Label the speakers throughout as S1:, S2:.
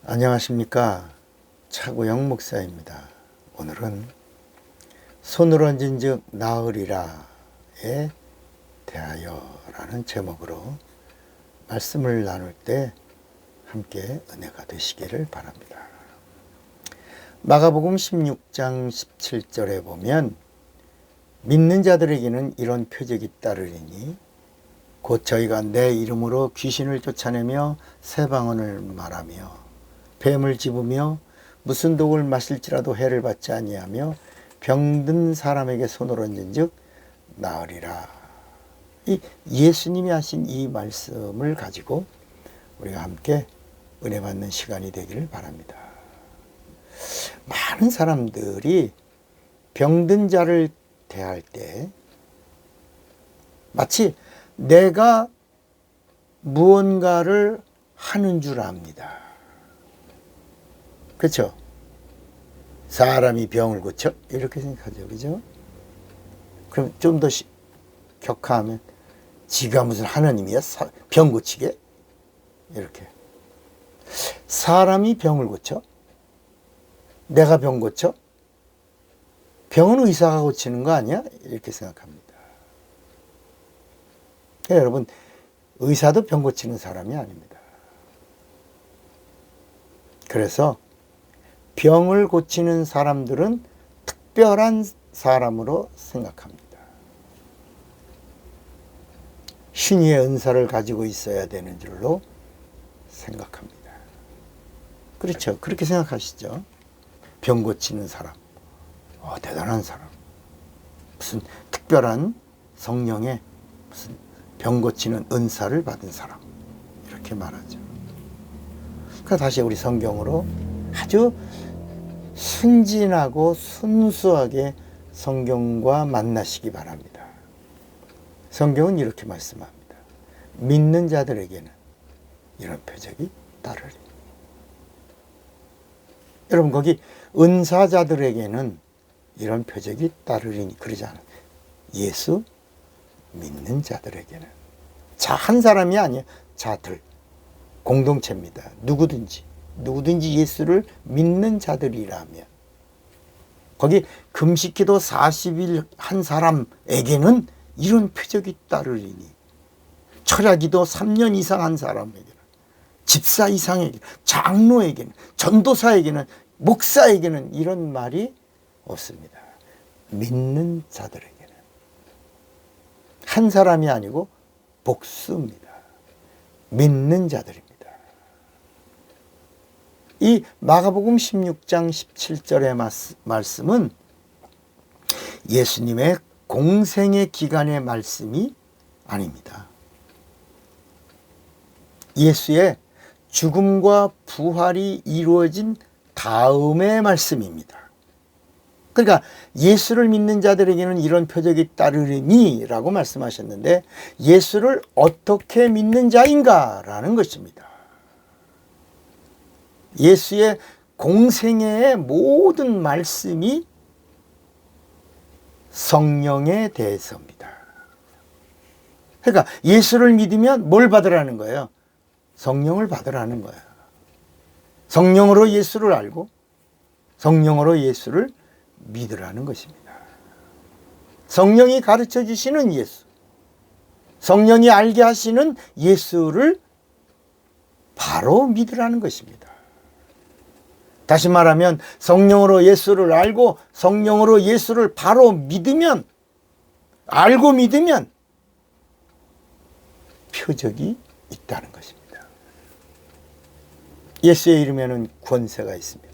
S1: 안녕하십니까. 차구영 목사입니다. 오늘은 손을 얹은 즉 나으리라에 대하여 라는 제목으로 말씀을 나눌 때 함께 은혜가 되시기를 바랍니다. 마가복음 16장 17절에 보면 믿는 자들에게는 이런 표적이 따르리니 곧 저희가 내 이름으로 귀신을 쫓아내며 새 방언을 말하며 뱀을 집으며 무슨 독을 마실지라도 해를 받지 아니하며 병든 사람에게 손을 얹은 즉 나으리라. 이 예수님이 하신 이 말씀을 가지고 우리가 함께 은혜 받는 시간이 되기를 바랍니다. 많은 사람들이 병든 자를 대할 때 마치 내가 무언가를 하는 줄 압니다. 그렇죠? 사람이 병을 고쳐? 이렇게 생각하죠. 그죠? 그럼 좀 더 격하면 지가 무슨 하나님이야? 병 고치게? 이렇게. 사람이 병을 고쳐? 내가 병 고쳐? 병은 의사가 고치는 거 아니야? 이렇게 생각합니다. 그러니까 여러분, 의사도 병 고치는 사람이 아닙니다. 그래서 병을 고치는 사람들은 특별한 사람으로 생각합니다. 신의의 은사를 가지고 있어야 되는 줄로 생각합니다. 그렇죠. 그렇게 생각하시죠. 병 고치는 사람. 대단한 사람. 무슨 특별한 성령의 무슨 병 고치는 은사를 받은 사람. 이렇게 말하죠. 그러니까 다시 우리 성경으로 아주 순진하고 순수하게 성경과 만나시기 바랍니다. 성경은 이렇게 말씀합니다. 믿는 자들에게는 이런 표적이 따르리. 여러분 거기 은사자들에게는 이런 표적이 따르리니 그러지 않아요. 예수 믿는 자들에게는. 자, 한 사람이 아니에요. 자들. 공동체입니다. 누구든지 예수를 믿는 자들이라면 거기 금식기도 40일 한 사람에게는 이런 표적이 따르리니 철야기도 3년 이상 한 사람에게는 집사 이상에게 장로에게는 전도사에게는 목사에게는 이런 말이 없습니다. 믿는 자들에게는 한 사람이 아니고 복수입니다. 믿는 자들입니다. 이 마가복음 16장 17절의 말씀은 예수님의 공생의 기간의 말씀이 아닙니다. 예수의 죽음과 부활이 이루어진 다음의 말씀입니다. 그러니까 예수를 믿는 자들에게는 이런 표적이 따르리니 라고 말씀하셨는데 예수를 어떻게 믿는 자인가 라는 것입니다. 예수의 공생애의 모든 말씀이 성령에 대해서입니다. 그러니까 예수를 믿으면 뭘 받으라는 거예요? 성령을 받으라는 거예요. 성령으로 예수를 알고 성령으로 예수를 믿으라는 것입니다. 성령이 가르쳐 주시는 예수, 성령이 알게 하시는 예수를 바로 믿으라는 것입니다. 다시 말하면 성령으로 예수를 알고 성령으로 예수를 바로 믿으면, 알고 믿으면 표적이 있다는 것입니다. 예수의 이름에는 권세가 있습니다.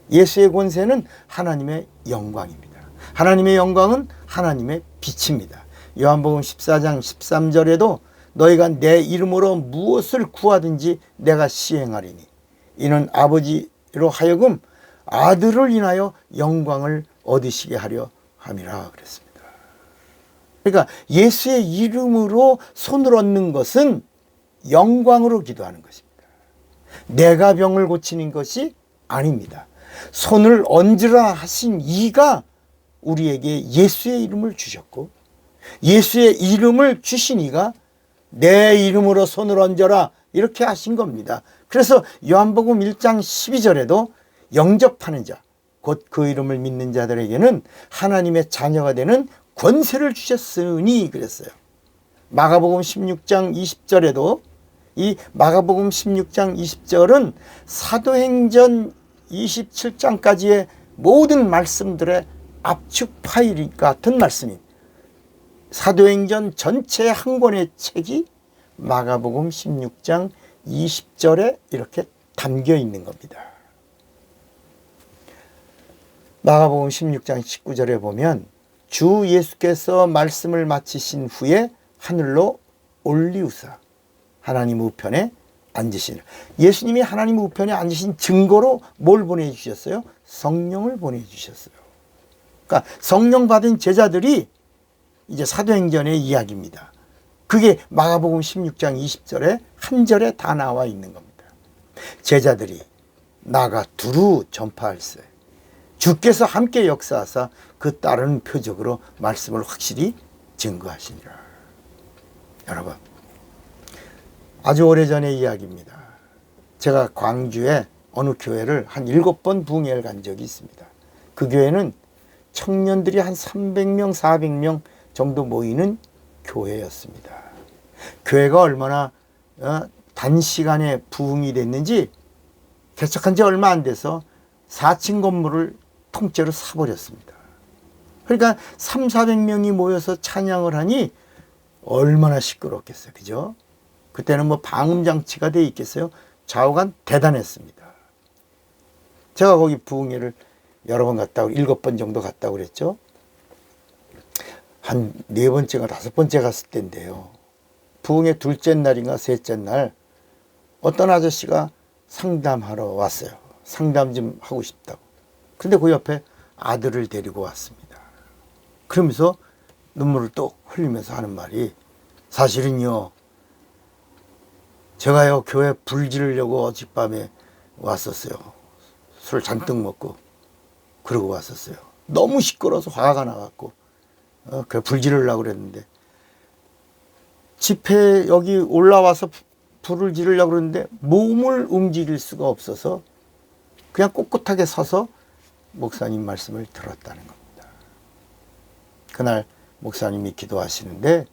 S1: 예수의 권세는 하나님의 영광입니다. 하나님의 영광은 하나님의 빛입니다. 요한복음 14장 13절에도 너희가 내 이름으로 무엇을 구하든지 내가 시행하리니 이는 아버지로 하여금 아들을 인하여 영광을 얻으시게 하려 함이라 그랬습니다. 그러니까 예수의 이름으로 손을 얹는 것은 영광으로 기도하는 것입니다. 내가 병을 고치는 것이 아닙니다. 손을 얹으라 하신 이가 우리에게 예수의 이름을 주셨고 예수의 이름을 주신 이가 내 이름으로 손을 얹어라 이렇게 하신 겁니다. 그래서 요한복음 1장 12절에도 영접하는 자, 곧 그 이름을 믿는 자들에게는 하나님의 자녀가 되는 권세를 주셨으니 그랬어요. 마가복음 16장 20절에도 이 마가복음 16장 20절은 사도행전 27장까지의 모든 말씀들의 압축 파일 같은 말씀입니다. 사도행전 전체 한 권의 책이 마가복음 16장 20절에 이렇게 담겨 있는 겁니다. 마가복음 16장 19절에 보면 주 예수께서 말씀을 마치신 후에 하늘로 올리우사 하나님 우편에 앉으시는, 예수님이 하나님 우편에 앉으신 증거로 뭘 보내주셨어요? 성령을 보내주셨어요. 그러니까 성령 받은 제자들이 이제 사도행전의 이야기입니다. 그게 마가복음 16장 20절에 한 절에 다 나와 있는 겁니다. 제자들이 나가 두루 전파할세 주께서 함께 역사하사 그 따르는 표적으로 말씀을 확실히 증거하시니라. 여러분, 아주 오래전의 이야기입니다. 제가 광주에 어느 교회를 한 7번 부흥회를 간 적이 있습니다. 그 교회는 청년들이 한 300명, 400명 정도 모이는 교회였습니다. 교회가 얼마나 단시간에 부흥이 됐는지 개척한 지 얼마 안 돼서 4층 건물을 통째로 사버렸습니다. 그러니까 3, 400명이 모여서 찬양을 하니 얼마나 시끄럽겠어요. 그죠? 그때는 뭐 방음장치가 돼 있겠어요? 좌우간 대단했습니다. 제가 거기 부흥회를 여러 번 갔다고, 7번 정도 갔다고 그랬죠. 한 4번째가 5번째 갔을 때인데요. 부흥회 둘째 날인가 셋째 날 어떤 아저씨가 상담하러 왔어요. 상담 좀 하고 싶다고. 근데 그 옆에 아들을 데리고 왔습니다. 그러면서 눈물을 뚝 흘리면서 하는 말이, 사실은요, 제가요 교회 불 지르려고 어젯밤에 왔었어요. 술 잔뜩 먹고 그러고 왔었어요. 너무 시끄러워서 화가 나갖고 그래 불 지르려고 그랬는데, 집회 여기 올라와서 불을 지르려고 그러는데 몸을 움직일 수가 없어서 그냥 꼿꼿하게 서서 목사님 말씀을 들었다는 겁니다. 그날 목사님이 기도하시는데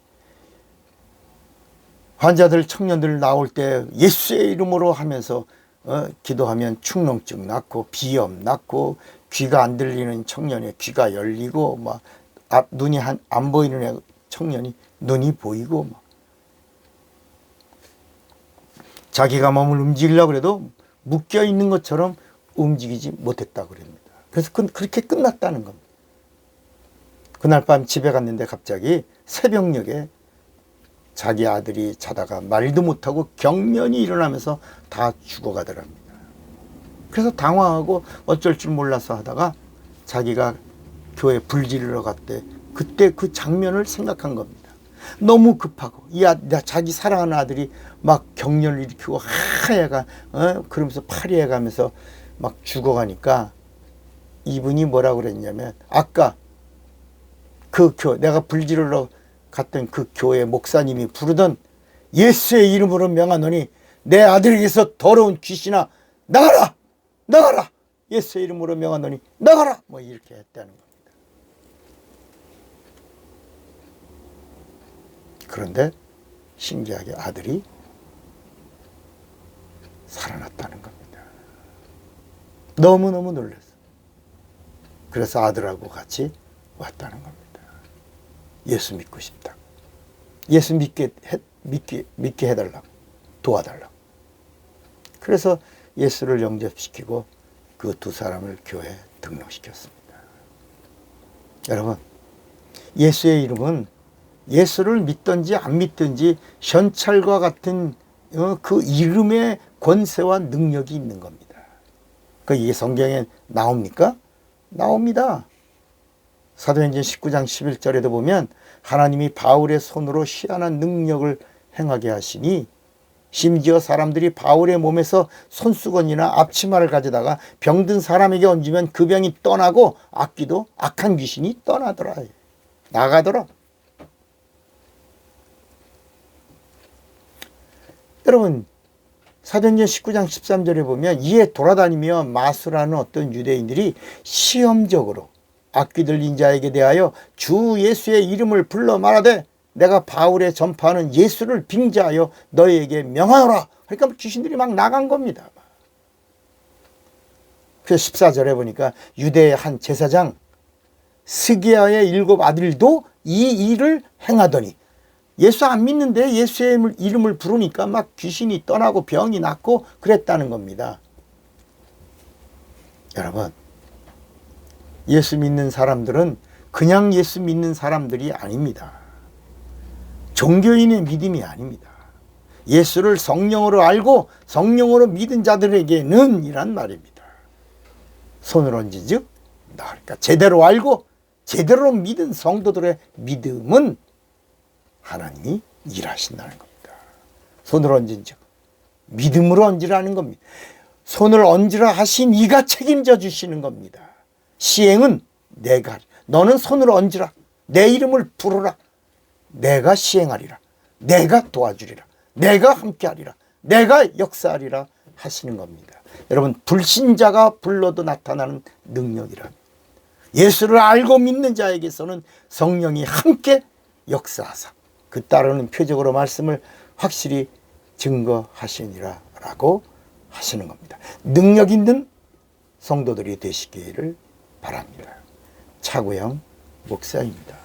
S1: 환자들, 청년들 나올 때 예수의 이름으로 하면서 기도하면 축농증 낫고 비염 낫고 귀가 안 들리는 청년의 귀가 열리고 막 눈이 안 보이는 청년이 눈이 보이고 막 자기가 몸을 움직이려고 해도 묶여 있는 것처럼 움직이지 못했다고 그럽니다. 그래서 그렇게 끝났다는 겁니다. 그날 밤 집에 갔는데 갑자기 새벽녘에 자기 아들이 자다가 말도 못하고 경련이 일어나면서 다 죽어가더랍니다. 그래서 당황하고 어쩔 줄 몰라서 하다가 자기가 교회 불 지르러 갔대. 그때 그 장면을 생각한 겁니다. 너무 급하고 자기 사랑하는 아들이 막 경련을 일으키고 하얘가 그러면서 파리해가면서 막 죽어가니까 이분이 뭐라고 그랬냐면, 아까 내가 불 지르러 갔던 그 교회 목사님이 부르던 예수의 이름으로 명하노니 내 아들에게서 더러운 귀신아 나가라! 나가라! 예수의 이름으로 명하노니 나가라! 뭐 이렇게 했다는 겁니다. 그런데 신기하게 아들이 살아났다는 겁니다. 너무너무 놀랐어요. 그래서 아들하고 같이 왔다는 겁니다. 예수 믿고 싶다. 예수 믿게 해달라고, 도와달라고. 그래서 예수를 영접시키고 그 두 사람을 교회에 등록시켰습니다. 여러분, 예수의 이름은 예수를 믿든지 안 믿든지 현찰과 같은 그 이름의 권세와 능력이 있는 겁니다. 이게 성경에 나옵니까? 나옵니다. 사도행전 19장 11절에도 보면 하나님이 바울의 손으로 희한한 능력을 행하게 하시니 심지어 사람들이 바울의 몸에서 손수건이나 앞치마를 가져다가 병든 사람에게 얹으면 그 병이 떠나고 악한 귀신이 떠나더라. 나가더라. 여러분, 사도행전 19장 13절에 보면 이에 돌아다니며 마술하는 어떤 유대인들이 시험적으로 악귀 들린 자에게 대하여 주 예수의 이름을 불러 말하되 내가 바울의 전파하는 예수를 빙자하여 너희에게 명하노라. 그러니까 귀신들이 막 나간 겁니다. 그래서 14절에 보니까 유대의 한 제사장 스기야의 7 아들도 이 일을 행하더니 예수 안 믿는데 예수의 이름을 부르니까 막 귀신이 떠나고 병이 낫고 그랬다는 겁니다. 여러분, 예수 믿는 사람들은 그냥 예수 믿는 사람들이 아닙니다. 종교인의 믿음이 아닙니다. 예수를 성령으로 알고 성령으로 믿은 자들에게는 이란 말입니다. 손을 얹은 즉, 그러니까 제대로 알고 제대로 믿은 성도들의 믿음은 하나님이 일하신다는 겁니다. 손을 얹은 즉 믿음으로 얹으라는 겁니다. 손을 얹으라 하신 이가 책임져 주시는 겁니다. 시행은 내가, 너는 손을 얹으라, 내 이름을 부르라, 내가 시행하리라, 내가 도와주리라, 내가 함께하리라, 내가 역사하리라 하시는 겁니다. 여러분, 불신자가 불러도 나타나는 능력이라 예수를 알고 믿는 자에게서는 성령이 함께 역사하사 그 따르는 표적으로 말씀을 확실히 증거하시니라 라고 하시는 겁니다. 능력 있는 성도들이 되시기를 바랍니다. 차구영 목사입니다.